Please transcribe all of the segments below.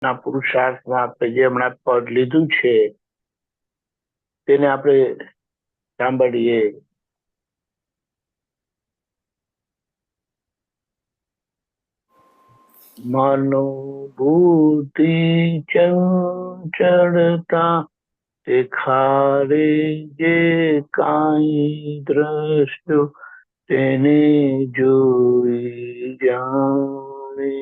ના પુરુષાર્થમાં આપણે જે હમણાં પદ લીધું છે તેને આપણે સાંભળીએ. મનોબુદ્ધિ ચંચળતા દેખાડે જે કાંઈ દ્રષ્ટો તેને જોઈ જાણે.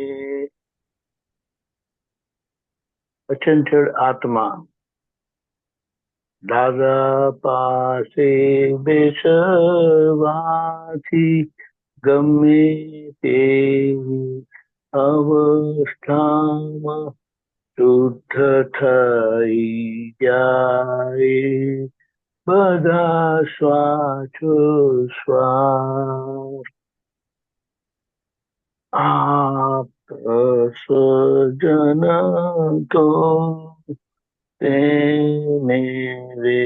અચંચળ આત્મા દાદા પાસે બેસવાથી ગમે તેવી અવસ્થામાં શુદ્ધ થઈ જાય. બધા શ્વાસોશ્વાસ આપ સજન તો તેને રે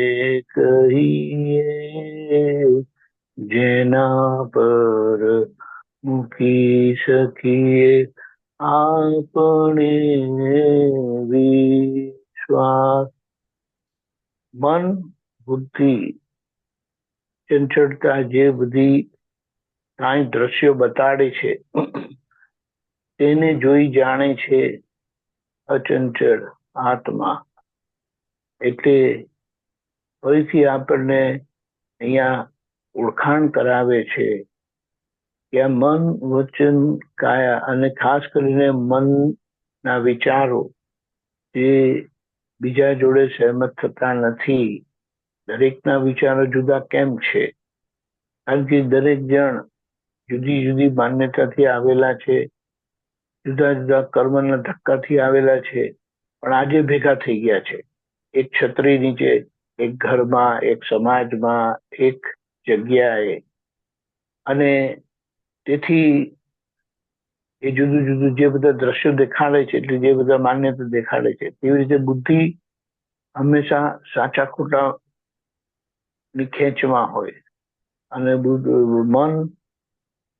કહીએ જેના પર મૂકી શકીએ આપણે વિશ્વાસ. મન બુદ્ધિ ચંચળતા જે બધી કાંઈ દ્રશ્યો બતાડે છે તેને જોઈ જાણે છે અચંચળ આત્મા. એટલે ફરીથી આપણને અહીંયા ઓળખાણ કરાવે છે કે આ મન વચન કાયા અને ખાસ કરીને મનના વિચારો જે બીજા જોડે સહેમત થતા નથી. દરેકના વિચારો જુદા કેમ છે? કારણ કે દરેક જણ જુદી જુદી માન્યતાથી આવેલા છે, જુદા જુદા કર્મના ધક્કાથી આવેલા છે, પણ આજે ભેગા થઈ ગયા છે એક છત્રી નીચે, એક ઘરમાં, એક સમાજમાં, એક જગ્યાએ. અને તેથી એ જુદું જુદું જે બધા દ્રશ્યો દેખાડે છે, એટલે જે બધા માન્યતા દેખાડે છે, તેવી રીતે બુદ્ધિ હંમેશા સાચા ખોટા ની ખેંચમાં હોય અને મન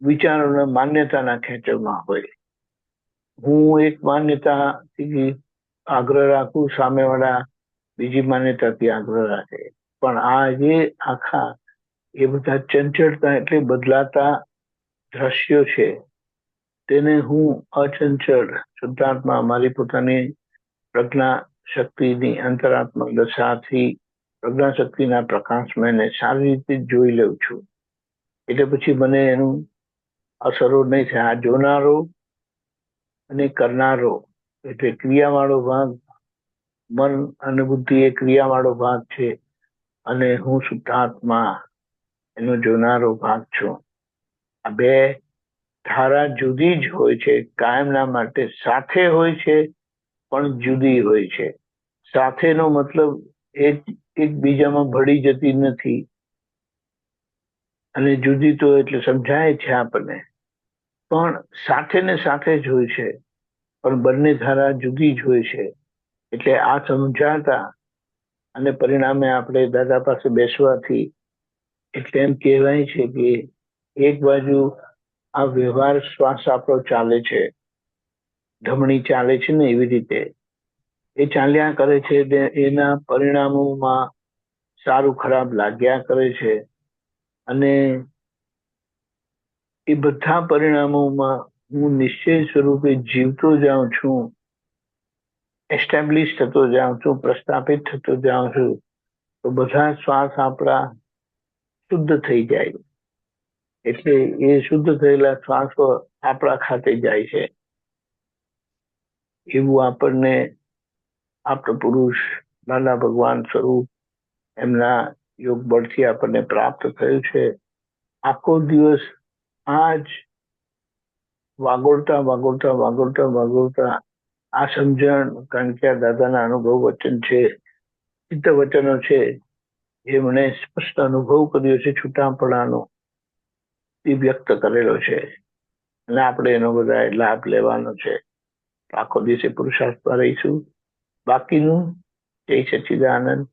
વિચારોના માન્યતાના ખેંચમાં હોય. હું એક માન્યતાથી આગ્રહ રાખું, સામેવાળા બીજી માન્યતાથી આગ્રહ રાખે, પણ આ જે આખા એ બધા ચંચળતા એટલે બદલાતા દ્રશ્યો છે તેને હું અચંચળ શુદ્ધાત્મા મારી પોતાની પ્રજ્ઞા શક્તિની અંતરાત્મક દશાથી પ્રજ્ઞા શક્તિના પ્રકાશમાં એને સારી રીતે જોઈ લઉં છું. એટલે પછી મને એનું અસરો નહીં થાય. આ જોનારો અને કરનારો એટલે ક્રિયાવાળો ભાગ મન અને બુદ્ધિ એ ક્રિયાવાળો ભાગ છે અને હું શુદ્ધાત્મા એનો જોનારો ભાગ છું. આ બે ધારા જુદી જ હોય છે, કાયમના માટે સાથે હોય છે પણ જુદી હોય છે. સાથેનો મતલબ એકબીજામાં ભળી જતી નથી, અને જુદી તો એટલે સમજાય છે આપણને, પણ સાથે ને સાથે જ હોય છે, પણ બંને ધારા જુદી જ હોય છે. એટલે આ સમજાતા અને પરિણામે આપણે દાદા પાસે બેસવાથી એટલે એમ કહેવાય છે કે એક બાજુ આ વ્યવહાર શ્વાસ આપણો ચાલે છે, ધમણી ચાલે છે ને, એવી રીતે એ ચાલ્યા કરે છે. એના પરિણામોમાં સારું ખરાબ લાગ્યા કરે છે, અને એ બધા પરિણામોમાં હું નિશ્ચય સ્વરૂપે જીવતો જાઉં છું, એસ્ટાબ્લિશ થતો જાઉં છું, પ્રસ્થાપિત થતો જાઉં છું. તો બધા શ્વાસ આપણા શુદ્ધ થઈ જાય. એટલે એ શુદ્ધ થયેલા શ્વાસો આપણા ખાતે જાય છે. એવું આપણને આપણા પુરુષ દાદા ભગવાન સ્વરૂપ એમના યોગ બળથી આપણને પ્રાપ્ત થયું છે. આખો દિવસ આ જ વાગોળતા વાગોળતા વાગોળતા વાગોળતા આ સમજણ, કારણ કે આ દાદાના અનુભવ વચન છે, ચિત્ત વચનો છે, એમણે સ્પષ્ટ અનુભવ કર્યો છે છૂટાપણાનો, એ વ્યક્ત કરેલો છે અને આપણે એનો બધા લાભ લેવાનો છે. આખો દિવસે પુરુષાર્થમાં રહીશું. બાકીનું જય સચ્ચિદાનંદ.